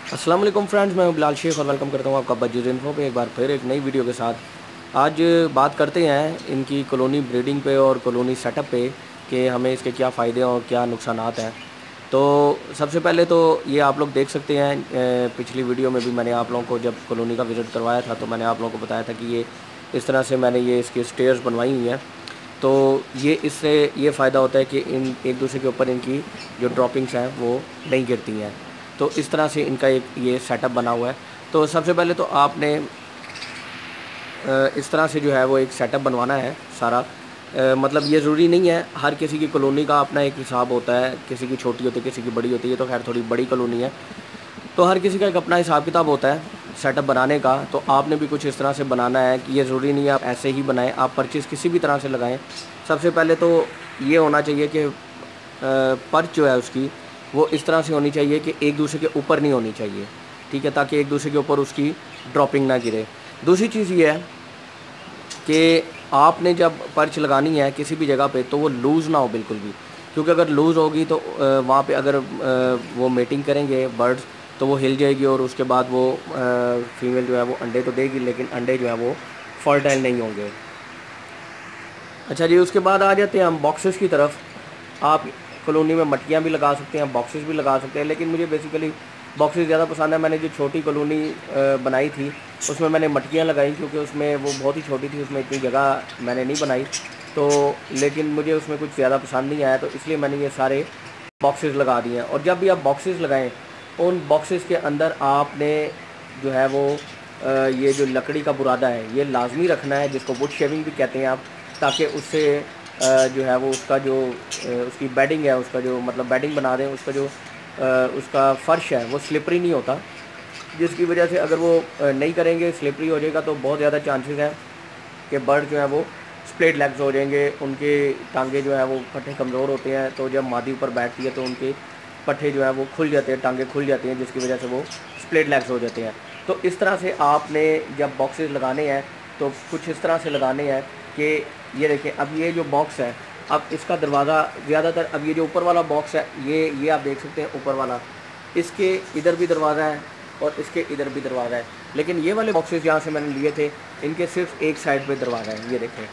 अस्सलाम वालेकुम फ्रेंड्स, मैं हूं बिलाल शेख और वेलकम करता हूं आपका बजीर इन्फो पे एक बार फिर एक नई वीडियो के साथ। आज बात करते हैं इनकी कॉलोनी ब्रीडिंग पे और कॉलोनी सेटअप पे कि हमें इसके क्या फ़ायदे और क्या नुकसानात हैं। तो सबसे पहले तो ये आप लोग देख सकते हैं, पिछली वीडियो में भी मैंने आप लोगों को जब कॉलोनी का विज़िट करवाया था तो मैंने आप लोगों को बताया था कि ये इस तरह से मैंने ये इसकी स्टेयर्स बनवाई हुई हैं। तो ये इससे ये फ़ायदा होता है कि इन एक दूसरे के ऊपर इनकी जो ड्रॉपिंग्स हैं वो नहीं गिरती हैं। तो इस तरह से इनका एक ये सेटअप बना हुआ है। तो सबसे पहले तो आपने इस तरह से जो है वो एक सेटअप बनवाना है सारा। मतलब ये ज़रूरी नहीं है, हर किसी की कॉलोनी का अपना एक हिसाब होता है, किसी की छोटी होती है किसी की बड़ी होती है। तो खैर थोड़ी बड़ी कॉलोनी है तो हर किसी का एक अपना हिसाब किताब होता है सेटअप बनाने का। तो आपने भी कुछ इस तरह से बनाना है कि ये ज़रूरी नहीं है आप ऐसे ही बनाएं, आप परचेज़ किसी भी तरह से लगाएं। सबसे पहले तो ये होना चाहिए कि पर्च जो है उसकी वो इस तरह से होनी चाहिए कि एक दूसरे के ऊपर नहीं होनी चाहिए, ठीक है, ताकि एक दूसरे के ऊपर उसकी ड्रॉपिंग ना गिरे। दूसरी चीज़ ये है कि आपने जब पर्च लगानी है किसी भी जगह पे तो वो लूज़ ना हो बिल्कुल भी, क्योंकि अगर लूज़ होगी तो वहाँ पे अगर वो मेटिंग करेंगे बर्ड्स तो वो हिल जाएगी और उसके बाद वो फीमेल जो है वो अंडे तो देगी लेकिन अंडे जो है वो फर्टाइल नहीं होंगे। अच्छा जी, उसके बाद आ जाते हैं हम बॉक्सेस की तरफ। आप कॉलोनी में मटकियाँ भी लगा सकते हैं, बॉक्सेस भी लगा सकते हैं, लेकिन मुझे बेसिकली बॉक्सेस ज़्यादा पसंद है। मैंने जो छोटी कॉलोनी बनाई थी उसमें मैंने मटकियाँ लगाई, क्योंकि उसमें वो बहुत ही छोटी थी, उसमें इतनी जगह मैंने नहीं बनाई। तो लेकिन मुझे उसमें कुछ ज़्यादा पसंद नहीं आया, तो इसलिए मैंने ये सारे बॉक्सेस लगा दिए हैं। और जब भी आप बॉक्सेस लगाएं उन बॉक्सेस के अंदर आपने जो है वो ये जो लकड़ी का बुरादा है ये लाजमी रखना है, जिसको वुड शेविंग भी कहते हैं आप, ताकि उससे जो है वो उसका जो उसकी बेडिंग है, उसका जो मतलब बेडिंग बना दें, उसका जो उसका फ़र्श है वो स्लिपरी नहीं होता, जिसकी वजह से अगर वो नहीं करेंगे स्लिपरी हो जाएगा तो बहुत ज़्यादा चांसेस हैं कि बर्ड जो है वो स्प्लिट लेग्स हो जाएंगे। उनके टांगे जो है वो पट्टे कमज़ोर होते हैं, तो जब मादी ऊपर बैठती है तो उनके पट्टे जो है वो खुल जाते हैं, टांगे खुल जाती हैं, जिसकी वजह से वो स्प्लिट लेग्स हो जाते हैं। तो इस तरह से आपने जब बॉक्सेस लगाने हैं तो कुछ इस तरह से लगाने हैं कि ये देखें, अब ये जो बॉक्स है, अब इसका दरवाज़ा ज़्यादातर, अब ये जो ऊपर वाला बॉक्स है ये आप देख सकते हैं ऊपर वाला, इसके इधर भी दरवाज़ा है और इसके इधर भी दरवाज़ा है। लेकिन ये वाले बॉक्सेस जहाँ से मैंने लिए थे इनके सिर्फ एक साइड पे दरवाज़ा है। ये देखें,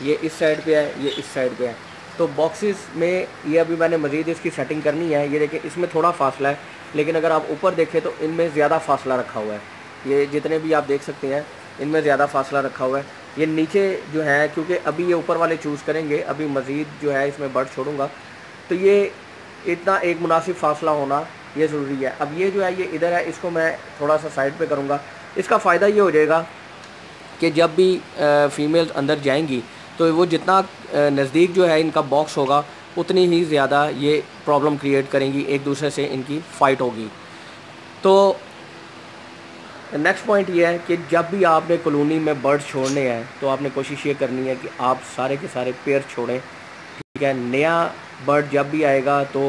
ये इस साइड पे है, ये इस साइड पे है। तो बॉक्सेस में ये अभी मैंने मज़ीद इसकी सेटिंग करनी है। ये देखें, इसमें थोड़ा फासला है, लेकिन अगर आप ऊपर देखें तो इनमें ज़्यादा फासला रखा हुआ है। ये जितने भी आप देख सकते हैं इनमें ज़्यादा फासला रखा हुआ है। ये नीचे जो है, क्योंकि अभी ये ऊपर वाले चूज़ करेंगे, अभी मज़ीद जो है इसमें बर्ड छोड़ूंगा, तो ये इतना एक मुनासिब फासला होना ये ज़रूरी है। अब ये जो है ये इधर है, इसको मैं थोड़ा सा साइड पे करूँगा। इसका फ़ायदा ये हो जाएगा कि जब भी फ़ीमेल्स अंदर जाएंगी तो वो जितना नज़दीक जो है इनका बॉक्स होगा उतनी ही ज़्यादा ये प्रॉब्लम क्रिएट करेंगी, एक दूसरे से इनकी फ़ाइट होगी। तो नेक्स्ट पॉइंट ये है कि जब भी आपने कॉलोनी में बर्ड्स छोड़ने हैं तो आपने कोशिश ये करनी है कि आप सारे के सारे पेयर छोड़ें, ठीक है। नया बर्ड जब भी आएगा तो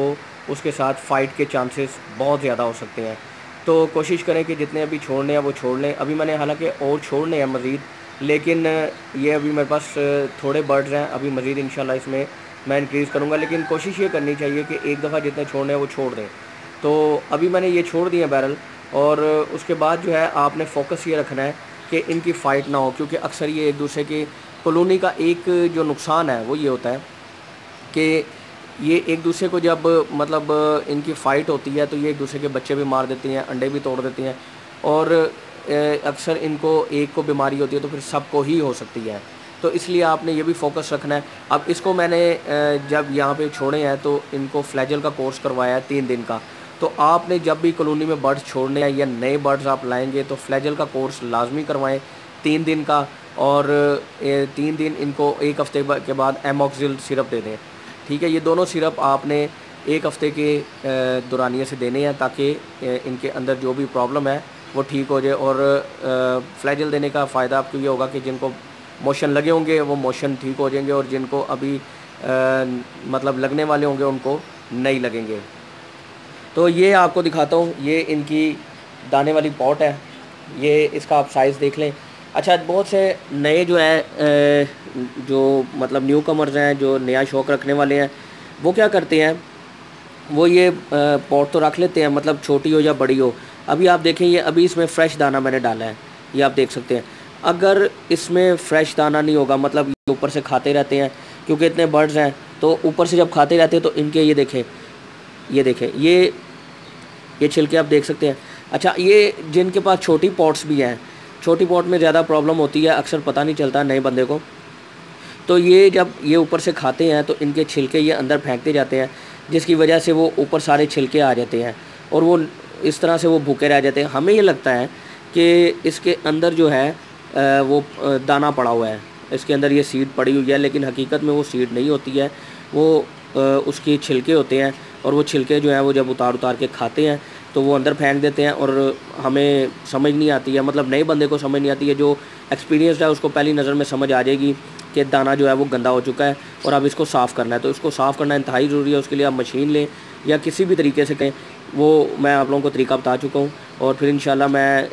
उसके साथ फ़ाइट के चांसेस बहुत ज़्यादा हो सकते हैं। तो कोशिश करें कि जितने अभी छोड़ने हैं वो छोड़ लें। अभी मैंने हालांकि और छोड़ने हैं मज़ीद, लेकिन ये अभी मेरे पास थोड़े बर्ड्स हैं, अभी मज़ीद इंशाल्लाह इसमें मैं इंक्रीज़ करूँगा। लेकिन कोशिश ये करनी चाहिए कि एक दफ़ा जितने छोड़ने हैं वो छोड़ दें। तो अभी मैंने ये छोड़ दिए बैरल, और उसके बाद जो है आपने फ़ोकस ये रखना है कि इनकी फ़ाइट ना हो, क्योंकि अक्सर ये एक दूसरे के कॉलोनी का एक जो नुकसान है वो ये होता है कि ये एक दूसरे को जब मतलब इनकी फ़ाइट होती है तो ये एक दूसरे के बच्चे भी मार देती हैं, अंडे भी तोड़ देती हैं, और अक्सर इनको एक को बीमारी होती है तो फिर सबको ही हो सकती है। तो इसलिए आपने ये भी फ़ोकस रखना है। अब इसको मैंने जब यहाँ पे छोड़े हैं तो इनको फ्लैजल का कोर्स करवाया है 3 दिन का। तो आपने जब भी कॉलोनी में बर्ड्स छोड़ने हैं या नए बर्ड्स आप लाएंगे तो फ्लैजल का कोर्स लाजमी करवाएं 3 दिन का, और 3 दिन इनको 1 हफ़्ते के बाद एमॉक्सिल सिरप दे दें, ठीक है। ये दोनों सिरप आपने 1 हफ़्ते के दौरानिए से देने हैं ताकि इनके अंदर जो भी प्रॉब्लम है वो ठीक हो जाए। और फ्लैजल देने का फ़ायदा आपको ये होगा कि जिनको मोशन लगे होंगे वो मोशन ठीक हो जाएंगे, और जिनको अभी मतलब लगने वाले होंगे उनको नहीं लगेंगे। तो ये आपको दिखाता हूँ, ये इनकी दाने वाली पॉट है, ये इसका आप साइज़ देख लें। अच्छा, बहुत से नए जो है जो मतलब न्यू कमर्स हैं, जो नया शौक़ रखने वाले हैं, वो क्या करते हैं वो ये पॉट तो रख लेते हैं, मतलब छोटी हो या बड़ी हो। अभी आप देखें, ये अभी इसमें फ्रेश दाना मैंने डाला है, ये आप देख सकते हैं। अगर इसमें फ्रेश दाना नहीं होगा, मतलब ये ऊपर से खाते रहते हैं, क्योंकि इतने बर्ड्स हैं तो ऊपर से जब खाते रहते हैं तो इनके ये देखें, ये देखें, ये छिलके आप देख सकते हैं। अच्छा, ये जिनके पास छोटी पॉट्स भी हैं, छोटी पॉट में ज़्यादा प्रॉब्लम होती है, अक्सर पता नहीं चलता नए बंदे को। तो ये जब ये ऊपर से खाते हैं तो इनके छिलके ये अंदर फेंकते जाते हैं, जिसकी वजह से वो ऊपर सारे छिलके आ जाते हैं और वो इस तरह से वो भूखे रह जाते हैं। हमें ये लगता है कि इसके अंदर जो है वो दाना पड़ा हुआ है, इसके अंदर ये सीड पड़ी हुई है, लेकिन हकीकत में वो सीड नहीं होती है, वो उसकी छिलके होते हैं। और वो छिलके जो हैं वो जब उतार उतार के खाते हैं तो वो अंदर फेंक देते हैं और हमें समझ नहीं आती है, मतलब नए बंदे को समझ नहीं आती है। जो एक्सपीरियंसड है उसको पहली नज़र में समझ आ जाएगी कि दाना जो है वो गंदा हो चुका है और अब इसको साफ़ करना है। तो इसको साफ़ करना इंतहाई ज़रूरी है। उसके लिए आप मशीन लें या किसी भी तरीके से करें, वो मैं आप लोगों को तरीका बता चुका हूँ। और फिर इंशाल्लाह मैं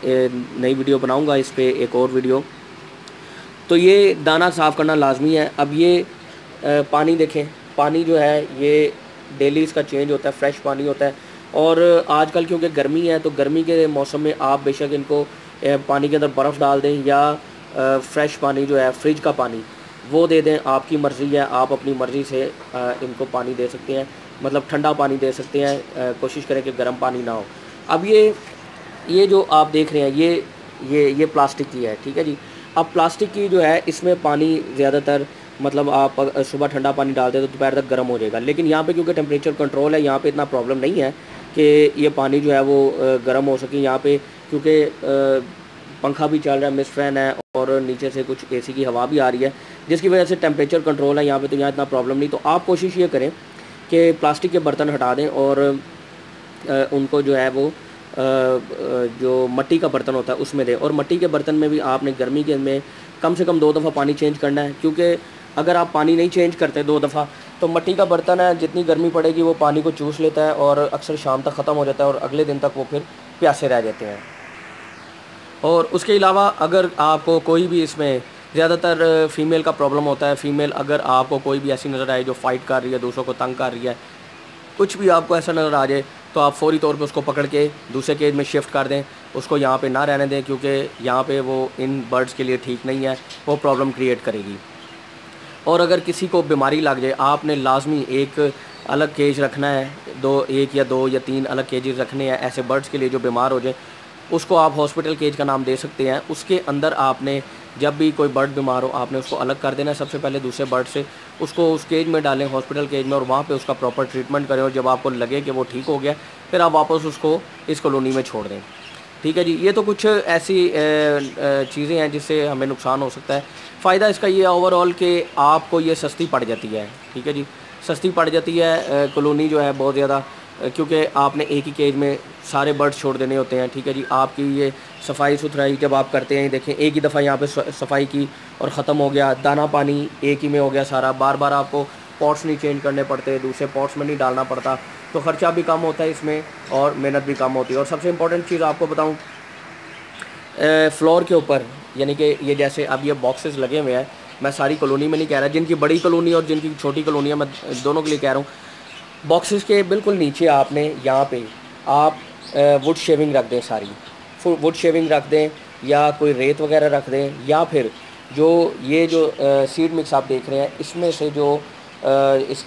नई वीडियो बनाऊँगा इस पर, एक और वीडियो। तो ये दाना साफ़ करना लाजमी है। अब ये पानी देखें, पानी जो है ये डेली इसका चेंज होता है, फ्रेश पानी होता है। और आजकल क्योंकि गर्मी है तो गर्मी के मौसम में आप बेशक इनको पानी के अंदर बर्फ़ डाल दें या फ्रेश पानी जो है फ्रिज का पानी वो दे दें, आपकी मर्ज़ी है, आप अपनी मर्ज़ी से इनको पानी दे सकते हैं, मतलब ठंडा पानी दे सकते हैं। कोशिश करें कि गर्म पानी ना हो। अब ये जो आप देख रहे हैं ये प्लास्टिक की है, ठीक है जी। अब प्लास्टिक की जो है इसमें पानी ज़्यादातर, मतलब आप सुबह ठंडा पानी डालते हैं तो दोपहर तक गर्म हो जाएगा, लेकिन यहाँ पे क्योंकि टेम्परेचर कंट्रोल है, यहाँ पे इतना प्रॉब्लम नहीं है कि ये पानी जो है वो गर्म हो सके। यहाँ पे क्योंकि पंखा भी चल रहा है, मिस्ट फैन है और नीचे से कुछ एसी की हवा भी आ रही है, जिसकी वजह से टेम्परेचर कंट्रोल है यहाँ पे, तो यहाँ इतना प्रॉब्लम नहीं। तो आप कोशिश ये करें कि प्लास्टिक के बर्तन हटा दें और उनको जो है वो जो मट्टी का बर्तन होता है उसमें दें। और मट्टी के बर्तन में भी आपने गर्मी के में कम से कम 2 दफ़ा पानी चेंज करना है, क्योंकि अगर आप पानी नहीं चेंज करते 2 दफ़ा तो मट्टी का बर्तन है, जितनी गर्मी पड़ेगी वो पानी को चूस लेता है और अक्सर शाम तक ख़त्म हो जाता है और अगले दिन तक वो फिर प्यासे रह जाते हैं। और उसके अलावा अगर आपको कोई भी इसमें ज़्यादातर फ़ीमेल का प्रॉब्लम होता है, फ़ीमेल अगर आपको कोई भी ऐसी नज़र आए जो फ़ाइट कर रही है, दूसरों को तंग कर रही है, कुछ भी आपको ऐसा नज़र आ जाए तो आप फ़ौरी तौर पे उसको पकड़ के दूसरे केज में शिफ्ट कर दें, उसको यहाँ पे ना रहने दें, क्योंकि यहाँ पे वो इन बर्ड्स के लिए ठीक नहीं है, वो प्रॉब्लम क्रिएट करेगी। और अगर किसी को बीमारी लग जाए, आपने लाजमी एक अलग केज रखना है, एक या दो या 3 अलग केजेस रखने हैं ऐसे बर्ड्स के लिए जो बीमार हो जाए। उसको आप हॉस्पिटल केज का नाम दे सकते हैं। उसके अंदर आपने जब भी कोई बर्ड बीमार हो आपने उसको अलग कर देना है सबसे पहले दूसरे बर्ड से, उसको उस केज में डालें, हॉस्पिटल केज में, और वहाँ पे उसका प्रॉपर ट्रीटमेंट करें। और जब आपको लगे कि वो ठीक हो गया फिर आप वापस उसको इस कॉलोनी में छोड़ दें, ठीक है जी। ये तो कुछ ऐसी चीज़ें हैं जिससे हमें नुकसान हो सकता है। फ़ायदा इसका ये ओवरऑल कि आपको ये सस्ती पड़ जाती है, ठीक है जी, सस्ती पड़ जाती है कॉलोनी जो है बहुत ज़्यादा, क्योंकि आपने एक ही केज में सारे बर्ड्स छोड़ देने होते हैं, ठीक है जी। आपकी ये सफाई सुथराई जब आप करते हैं, देखें एक ही दफ़ा यहाँ पे सफाई की और ख़त्म हो गया, दाना पानी एक ही में हो गया सारा, बार बार आपको पॉट्स नहीं चेंज करने पड़ते, दूसरे पॉट्स में नहीं डालना पड़ता, तो ख़र्चा भी कम होता है इसमें और मेहनत भी कम होती है। और सबसे इम्पोर्टेंट चीज़ आपको बताऊँ, फ्लोर के ऊपर, यानी कि ये जैसे अब ये बॉक्सेस लगे हुए हैं, मैं सारी कॉलोनी में नहीं कह रहा, जिनकी बड़ी कॉलोनी और जिनकी छोटी कॉलोनी है मैं दोनों के लिए कह रहा हूँ। बॉक्सेस के बिल्कुल नीचे आपने यहाँ पे आप वुड शेविंग रख दें, सारी वुड शेविंग रख दें, या कोई रेत वगैरह रख दें, या फिर जो ये जो सीड मिक्स आप देख रहे हैं इसमें से जो इस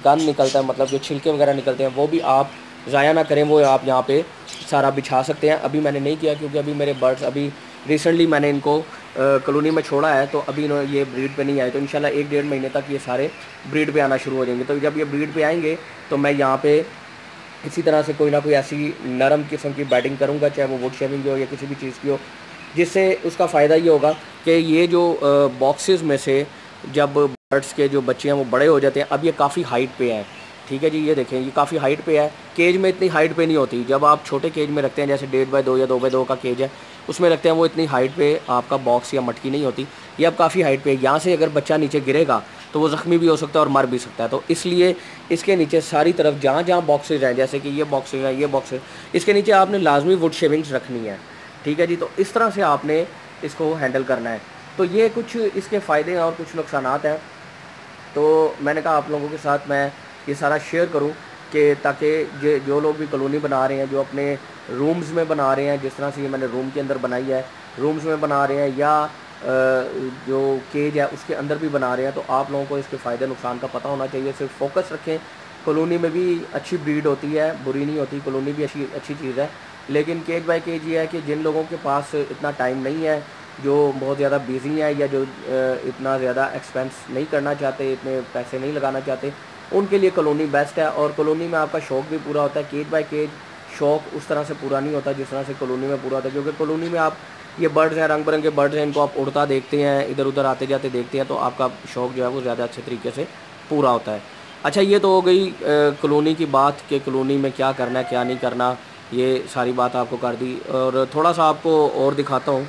गंद निकलता है, मतलब जो छिलके वगैरह निकलते हैं, वो भी आप ज़ाया ना करें, वो आप यहाँ पे सारा बिछा सकते हैं। अभी मैंने नहीं किया क्योंकि अभी मेरे बर्ड्स अभी रिसेंटली मैंने इनको कॉलोनी में छोड़ा है, तो अभी ये ब्रीड पे नहीं आए, तो इंशाल्लाह 1-1.5 महीने तक ये सारे ब्रीड पे आना शुरू हो जाएंगे। तो जब ये ब्रीड पे आएंगे तो मैं यहाँ पे इसी तरह से कोई ना कोई ऐसी नरम किस्म की बैटिंग करूँगा, चाहे वो वुड शेविंग की हो या किसी भी चीज़ की हो, जिससे उसका फ़ायदा ये होगा कि ये जो बॉक्सेस में से जब बर्ड्स के जो बच्चे हैं वो बड़े हो जाते हैं, अब ये काफ़ी हाइट पे है, ठीक है जी। ये देखें ये काफ़ी हाइट पे है, केज में इतनी हाइट पे नहीं होती। जब आप छोटे केज में रखते हैं, जैसे 1.5x2 या 2x2 का केज है, उसमें रखते हैं, वो इतनी हाइट पे आपका बॉक्स या मटकी नहीं होती। ये अब काफ़ी हाइट पे है, यहाँ से अगर बच्चा नीचे गिरेगा तो वो ज़ख्मी भी हो सकता है और मर भी सकता है। तो इसलिए इसके नीचे सारी तरफ जहाँ जहाँ बॉक्सेज हैं, जैसे कि ये बॉक्सेज हैं, ये बॉक्सेज, इसके नीचे आपने लाजमी वुड शेविंग्स रखनी है, ठीक है जी। तो इस तरह से आपने इसको हैंडल करना है। तो ये कुछ इसके फ़ायदे हैं और कुछ नुकसानात हैं, तो मैंने कहा आप लोगों के साथ मैं ये सारा शेयर करूं। कि ताकि जो लोग भी कॉलोनी बना रहे हैं, जो अपने रूम्स में बना रहे हैं, जिस तरह से ये मैंने रूम के अंदर बनाई है, रूम्स में बना रहे हैं या जो केज है उसके अंदर भी बना रहे हैं, तो आप लोगों को इसके फ़ायदे नुकसान का पता होना चाहिए। सिर्फ फोकस रखें। कॉलोनी में भी अच्छी ब्रीड होती है, बुरी नहीं होती, कॉलोनी भी अच्छी चीज़ है, लेकिन केज बाय केज ये है कि जिन लोगों के पास इतना टाइम नहीं है, जो बहुत ज़्यादा बिज़ी हैं या जो इतना ज़्यादा एक्सपेंस नहीं करना चाहते, इतने पैसे नहीं लगाना चाहते, उनके लिए कॉलोनी बेस्ट है। और कॉलोनी में आपका शौक़ भी पूरा होता है। केज बाय केज शौक़ उस तरह से पूरा नहीं होता जिस तरह से कॉलोनी में पूरा होता है, क्योंकि कॉलोनी में आप ये बर्ड्स हैं, रंग बिरंगे बर्ड्स हैं, इनको आप उड़ता देखते हैं, इधर उधर आते जाते देखते हैं, तो आपका शौक़ जो है वो ज़्यादा अच्छे तरीके से पूरा होता है। अच्छा, ये तो हो गई कॉलोनी की बात कि कॉलोनी में क्या करना है क्या नहीं करना, ये सारी बात आपको कर दी। और थोड़ा सा आपको और दिखाता हूँ।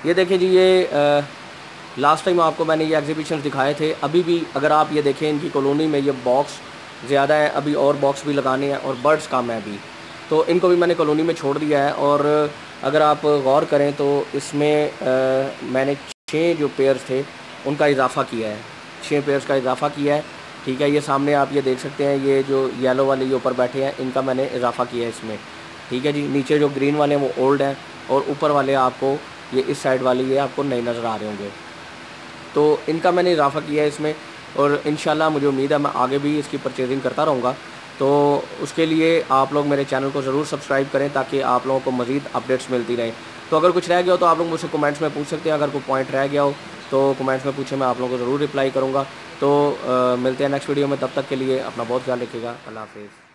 ये देखिए जी, ये लास्ट टाइम आपको मैंने ये एग्जीबिशन दिखाए थे। अभी भी अगर आप ये देखें, इनकी कॉलोनी में ये बॉक्स ज़्यादा है, अभी और बॉक्स भी लगाने हैं और बर्ड्स कम है अभी, तो इनको भी मैंने कॉलोनी में छोड़ दिया है। और अगर आप गौर करें तो इसमें मैंने 6 जो पेयर्स थे उनका इजाफ़ा किया है, 6 पेयर्स का इजाफ़ा किया है। ठीक है, ये सामने आप ये देख सकते हैं, ये जो येलो वाले ये ऊपर बैठे हैं, इनका मैंने इजाफ़ा किया है इसमें। ठीक है जी, नीचे जो ग्रीन वाले हैं वो ओल्ड हैं और ऊपर वाले आपको ये इस साइड वाले ये आपको नए नज़र आ रहे होंगे, तो इनका मैंने इजाफ़ा किया है इसमें। और इंशाल्लाह मुझे उम्मीद है मैं आगे भी इसकी परचेजिंग करता रहूँगा। तो उसके लिए आप लोग मेरे चैनल को ज़रूर सब्सक्राइब करें ताकि आप लोगों को मज़ीद अपडेट्स मिलती रहें। तो अगर कुछ रह गया हो तो आप लोग मुझसे कमेंट्स में पूछ सकते हैं। अगर कोई पॉइंट रह गया हो तो कमेंट्स में पूछें, मैं आप लोगों को ज़रूर रिप्लाई करूँगा। तो मिलते हैं नेक्स्ट वीडियो में, तब तक के लिए अपना बहुत ख्याल रखिएगा। अल्लाह हाफ़िज़।